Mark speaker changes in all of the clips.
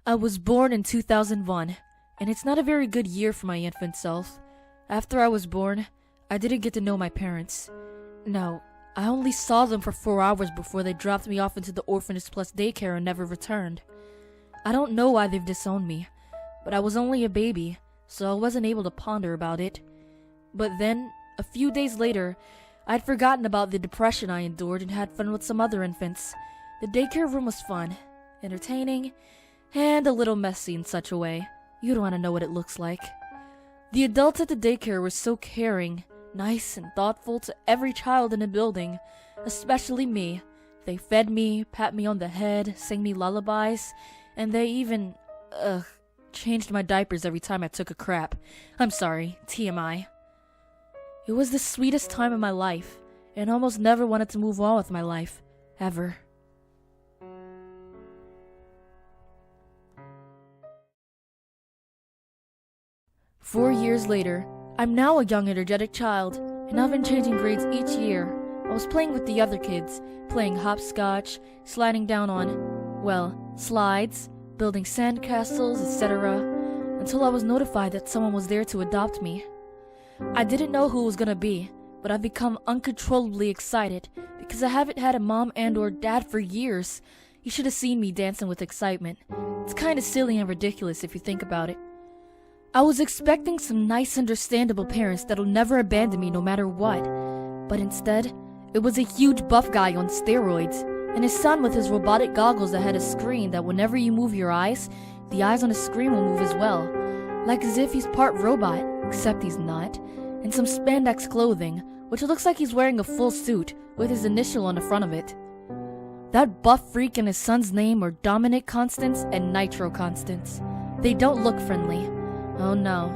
Speaker 1: I was born in 2001, and it's not a very good year for my infant self. After I was born, I didn't get to know my parents. No, I only saw them for 4 hours before they dropped me off into the Orphanage Plus daycare and never returned. I don't know why they've disowned me, but I was only a baby, so I wasn't able to ponder about it. But then, a few days later, I'd forgotten about the depression I endured and had fun with some other infants. The daycare room was fun, entertaining, and a little messy in such a way. You don't want to know what it looks like. The adults at the daycare were so caring, nice, and thoughtful to every child in the building, especially me. They fed me, pat me on the head, sang me lullabies, and they even, changed my diapers every time I took a crap. I'm sorry, TMI. It was the sweetest time of my life, and I almost never wanted to move on with my life, ever. Four years later, I'm now a young energetic child, and I've been changing grades each year. I was playing with the other kids, playing hopscotch, sliding down on, slides, building sandcastles, etc., until I was notified that someone was there to adopt me. I didn't know who it was gonna be, but I've become uncontrollably excited because I haven't had a mom and or dad for years. You should have seen me dancing with excitement. It's kinda silly and ridiculous if you think about it. I was expecting some nice, understandable parents that'll never abandon me no matter what, but instead, it was a huge buff guy on steroids, and his son with his robotic goggles that had a screen that whenever you move your eyes, the eyes on the screen will move as well, like as if he's part robot, except he's not, and some spandex clothing, which looks like he's wearing a full suit with his initial on the front of it. That buff freak and his son's name are Elena Constance and Nitro Constance. They don't look friendly. Oh no.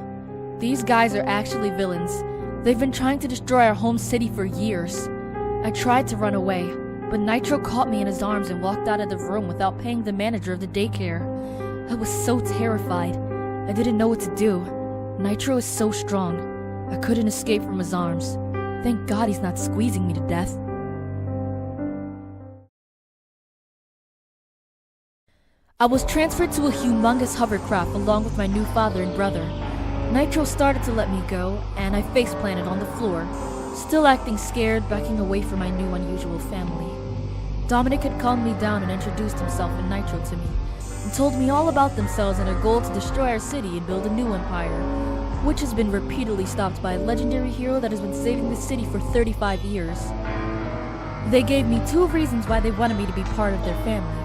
Speaker 1: These guys are actually villains. They've been trying to destroy our home city for years. I tried to run away, but Nitro caught me in his arms and walked out of the room without paying the manager of the daycare. I was so terrified. I didn't know what to do. Nitro is so strong. I couldn't escape from his arms. Thank God he's not squeezing me to death. I was transferred to a humongous hovercraft along with my new father and brother. Nitro started to let me go, and I face-planted on the floor, still acting scared, backing away from my new unusual family. Dominic had calmed me down and introduced himself and Nitro to me, and told me all about themselves and their goal to destroy our city and build a new empire, which has been repeatedly stopped by a legendary hero that has been saving the city for 35 years. They gave me 2 reasons why they wanted me to be part of their family.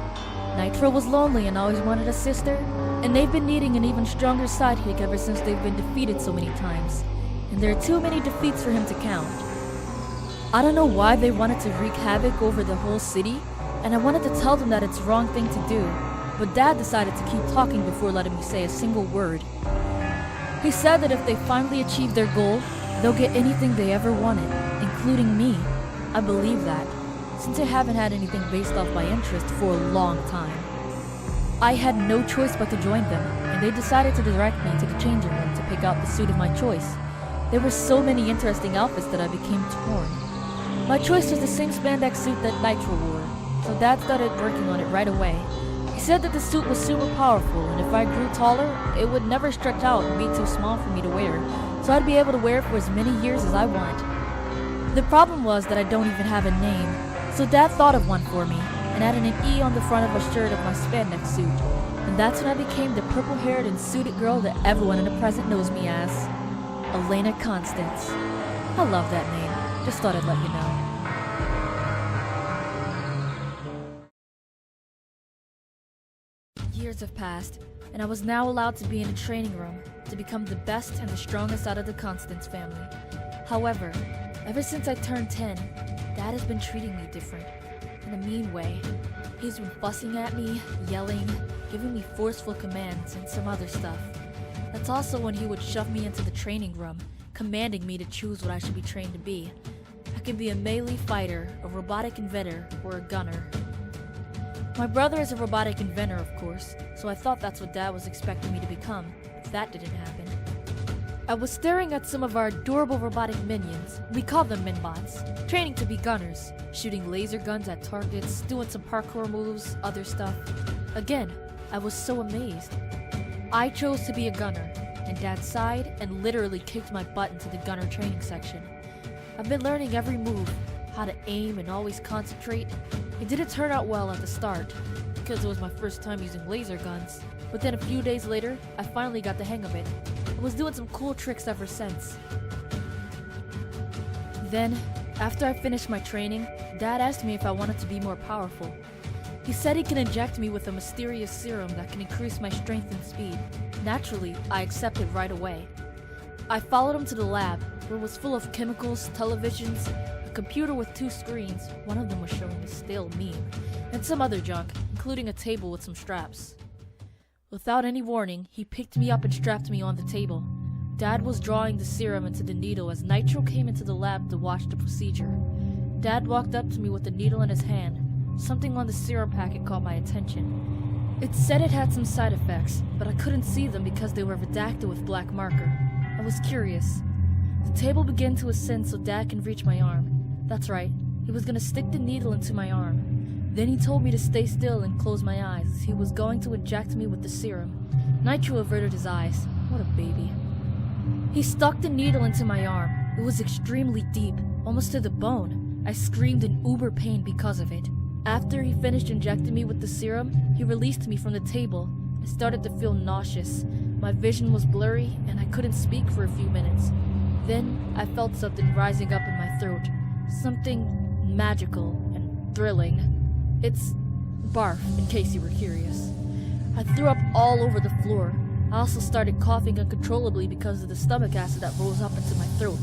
Speaker 1: Nitro was lonely and always wanted a sister, and they've been needing an even stronger sidekick ever since they've been defeated so many times, and there are too many defeats for him to count. I don't know why they wanted to wreak havoc over the whole city, and I wanted to tell them that it's the wrong thing to do, but Dad decided to keep talking before letting me say a single word. He said that if they finally achieve their goal, they'll get anything they ever wanted, including me. I believe that, since I haven't had anything based off my interest for a long time. I had no choice but to join them, and they decided to direct me to the changing room to pick out the suit of my choice. There were so many interesting outfits that I became torn. My choice was the same spandex suit that Nitro wore, so Dad started working on it right away. He said that the suit was super powerful, and if I grew taller, it would never stretch out and be too small for me to wear, so I'd be able to wear it for as many years as I want. The problem was that I don't even have a name, so Dad thought of one for me, and added an E on the front of a shirt of my spandex suit, and that's when I became the purple-haired and suited girl that everyone in the present knows me as, Elena Constance. I love that name, just thought I'd let you know. Years have passed, and I was now allowed to be in a training room to become the best and the strongest out of the Constance family. However, ever since I turned 10, Dad has been treating me different, in a mean way. He's been fussing at me, yelling, giving me forceful commands, and some other stuff. That's also when he would shove me into the training room, commanding me to choose what I should be trained to be. I could be a melee fighter, a robotic inventor, or a gunner. My brother is a robotic inventor, of course, so I thought that's what Dad was expecting me to become, if that didn't happen. I was staring at some of our adorable robotic minions, we call them Minbots, training to be gunners, shooting laser guns at targets, doing some parkour moves, other stuff. Again, I was so amazed. I chose to be a gunner, and Dad sighed and literally kicked my butt into the gunner training section. I've been learning every move, how to aim and always concentrate. It didn't turn out well at the start, because it was my first time using laser guns. But then a few days later, I finally got the hang of it. I was doing some cool tricks ever since. Then, after I finished my training, Dad asked me if I wanted to be more powerful. He said he can inject me with a mysterious serum that can increase my strength and speed. Naturally, I accepted right away. I followed him to the lab, where it was full of chemicals, televisions, a computer with 2 screens, one of them was showing a stale meme, and some other junk, including a table with some straps. Without any warning, he picked me up and strapped me on the table. Dad was drawing the serum into the needle as Nitro came into the lab to watch the procedure. Dad walked up to me with the needle in his hand. Something on the serum packet caught my attention. It said it had some side effects, but I couldn't see them because they were redacted with black marker. I was curious. The table began to ascend so Dad can reach my arm. That's right, he was gonna stick the needle into my arm. Then he told me to stay still and close my eyes as he was going to inject me with the serum. Nitro averted his eyes. What a baby. He stuck the needle into my arm. It was extremely deep, almost to the bone. I screamed in uber pain because of it. After he finished injecting me with the serum, he released me from the table. I started to feel nauseous. My vision was blurry, and I couldn't speak for a few minutes. Then, I felt something rising up in my throat. Something magical and thrilling. It's barf, in case you were curious. I threw up all over the floor. I also started coughing uncontrollably because of the stomach acid that rose up into my throat.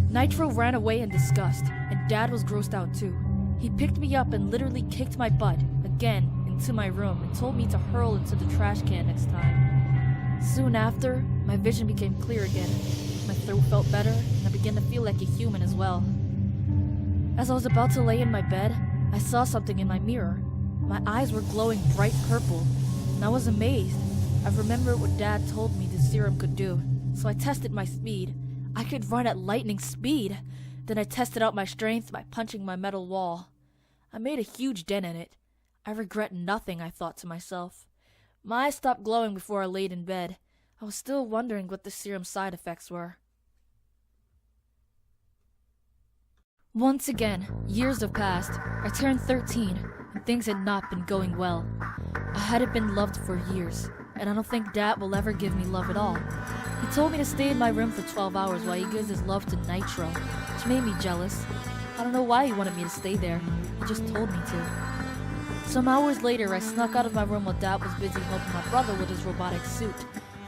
Speaker 1: Nitro ran away in disgust, and Dad was grossed out too. He picked me up and literally kicked my butt, again, into my room and told me to hurl into the trash can next time. Soon after, my vision became clear again. My throat felt better, and I began to feel like a human as well. As I was about to lay in my bed, I saw something in my mirror. My eyes were glowing bright purple, and I was amazed. I remembered what Dad told me the serum could do, so I tested my speed. I could run at lightning speed. Then I tested out my strength by punching my metal wall. I made a huge dent in it. I regret nothing, I thought to myself. My eyes stopped glowing before I laid in bed. I was still wondering what the serum's side effects were. Once again, years have passed. I turned 13, and things had not been going well. I hadn't been loved for years, and I don't think Dad will ever give me love at all. He told me to stay in my room for 12 hours while he gives his love to Nitro, which made me jealous. I don't know why he wanted me to stay there. He just told me to. Some hours later, I snuck out of my room while Dad was busy helping my brother with his robotic suit,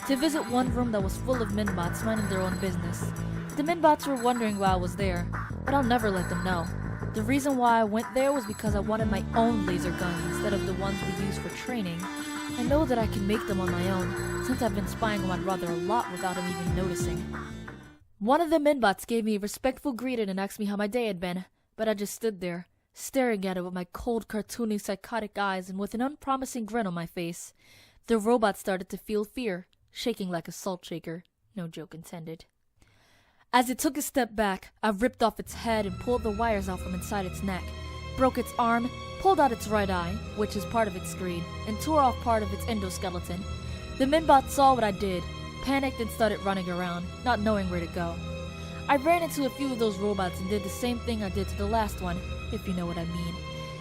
Speaker 1: to visit one room that was full of Minbots minding their own business. The Minbots were wondering why I was there, but I'll never let them know. The reason why I went there was because I wanted my own laser guns instead of the ones we use for training. I know that I can make them on my own, since I've been spying on my brother a lot without him even noticing. One of the Minbots gave me a respectful greeting and asked me how my day had been, but I just stood there, staring at it with my cold, cartoony, psychotic eyes and with an unpromising grin on my face. The robot started to feel fear, shaking like a salt shaker, no joke intended. As it took a step back, I ripped off its head and pulled the wires out from inside its neck, broke its arm, pulled out its right eye, which is part of its screen, and tore off part of its endoskeleton. The Minbot saw what I did, panicked and started running around, not knowing where to go. I ran into a few of those robots and did the same thing I did to the last one, if you know what I mean,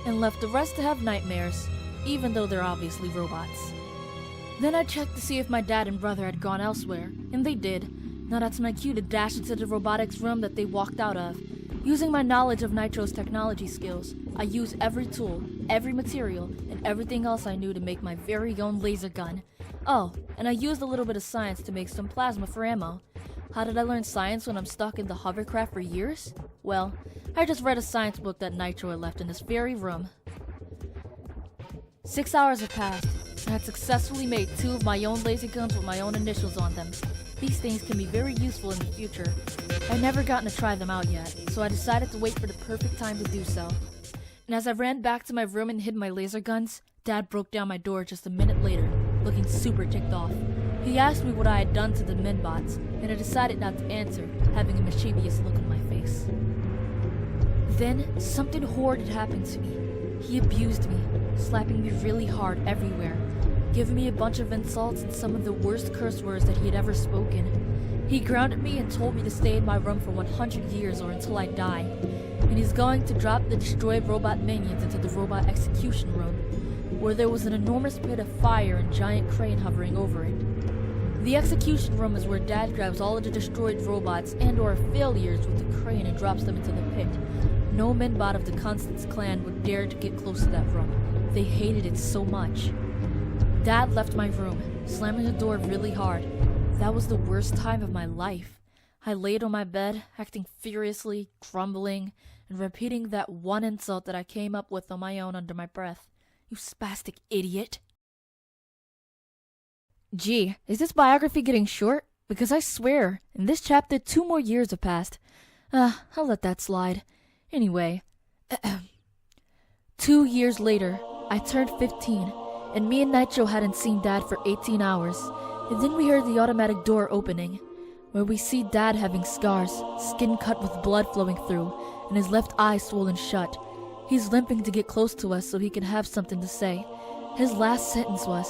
Speaker 1: and left the rest to have nightmares, even though they're obviously robots. Then I checked to see if my dad and brother had gone elsewhere, and they did. Now that's my cue to dash into the robotics room that they walked out of. Using my knowledge of Nitro's technology skills, I used every tool, every material, and everything else I knew to make my very own laser gun. Oh, and I used a little bit of science to make some plasma for ammo. How did I learn science when I'm stuck in the hovercraft for years? Well, I just read a science book that Nitro had left in this very room. 6 hours have passed, and I had successfully made 2 of my own laser guns with my own initials on them. These things can be very useful in the future. I've never gotten to try them out yet, so I decided to wait for the perfect time to do so. And as I ran back to my room and hid my laser guns, Dad broke down my door just a minute later, looking super ticked off. He asked me what I had done to the Minbots, and I decided not to answer, having a mischievous look on my face. Then, something horrid had happened to me. He abused me. slapping me really hard everywhere, giving me a bunch of insults and some of the worst curse words that he had ever spoken. He grounded me and told me to stay in my room for 100 years or until I die, and he's going to drop the destroyed robot minions into the robot execution room, where there was an enormous pit of fire and giant crane hovering over it. The execution room is where Dad grabs all of the destroyed robots and or failures with the crane and drops them into the pit. No Minbot of the Constance clan would dare to get close to that room. They hated it so much. Dad left my room, slamming the door really hard. That was the worst time of my life. I laid on my bed, acting furiously, grumbling, and repeating that one insult that I came up with on my own under my breath. You spastic idiot. Gee, is this biography getting short? Because I swear, in this chapter 2 more years have passed. I'll let that slide. Anyway, 2 years later, I turned 15, and me and Nitro hadn't seen Dad for 18 hours, and then we heard the automatic door opening, where we see Dad having scars, skin cut with blood flowing through, and his left eye swollen shut. He's limping to get close to us so he can have something to say. His last sentence was,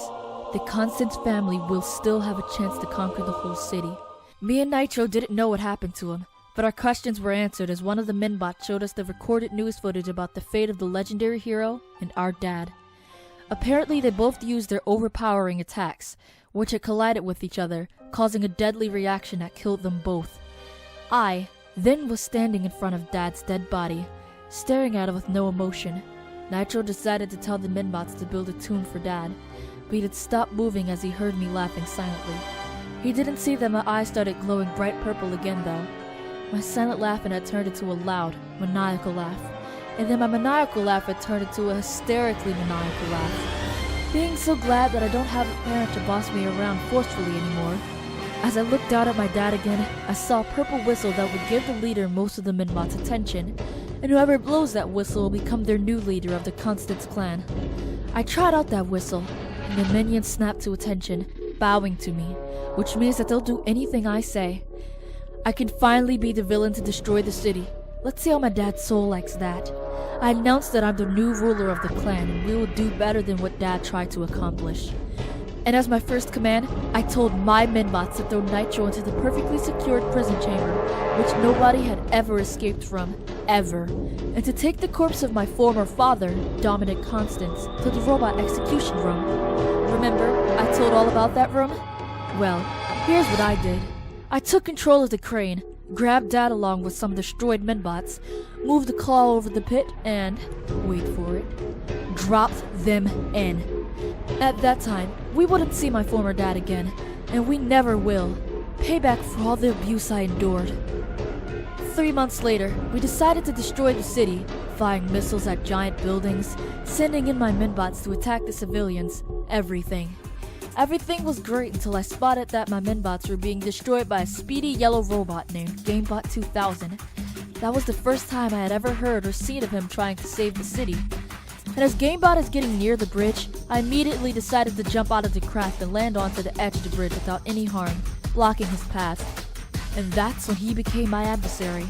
Speaker 1: "The Constance family will still have a chance to conquer the whole city." Me and Nitro didn't know what happened to him, but our questions were answered as one of the Minbots showed us the recorded news footage about the fate of the legendary hero and our dad. Apparently they both used their overpowering attacks, which had collided with each other, causing a deadly reaction that killed them both. I then was standing in front of Dad's dead body, staring at it with no emotion. Nitro decided to tell the Minbots to build a tomb for Dad, but he had stopped moving as he heard me laughing silently. He didn't see that my eyes started glowing bright purple again though. My silent laughing had turned into a loud, maniacal laugh, and then my maniacal laugh had turned into a hysterically maniacal laugh. Being so glad that I don't have a parent to boss me around forcefully anymore. As I looked out at my dad again, I saw a purple whistle that would give the leader most of the Minbots' attention, and whoever blows that whistle will become their new leader of the Constance clan. I tried out that whistle, and the minions snapped to attention, bowing to me, which means that they'll do anything I say. I can finally be the villain to destroy the city. Let's see how my dad's soul likes that. I announced that I'm the new ruler of the clan, and we will do better than what Dad tried to accomplish. And as my first command, I told my Minbots to throw Nitro into the perfectly secured prison chamber, which nobody had ever escaped from, ever, and to take the corpse of my former father, Elena Constance, to the robot execution room. Remember, I told all about that room? Well, here's what I did. I took control of the crane, grabbed Dad along with some destroyed Minbots, moved the claw over the pit, and, wait for it, dropped them in. At that time, we wouldn't see my former dad again, and we never will. Payback for all the abuse I endured. 3 months later, we decided to destroy the city, firing missiles at giant buildings, sending in my Minbots to attack the civilians, everything. Everything was great until I spotted that my Minbots were being destroyed by a speedy yellow robot named GameBot 2000. That was the first time I had ever heard or seen of him trying to save the city. And as GameBot is getting near the bridge, I immediately decided to jump out of the craft and land onto the edge of the bridge without any harm, blocking his path. And that's when he became my adversary.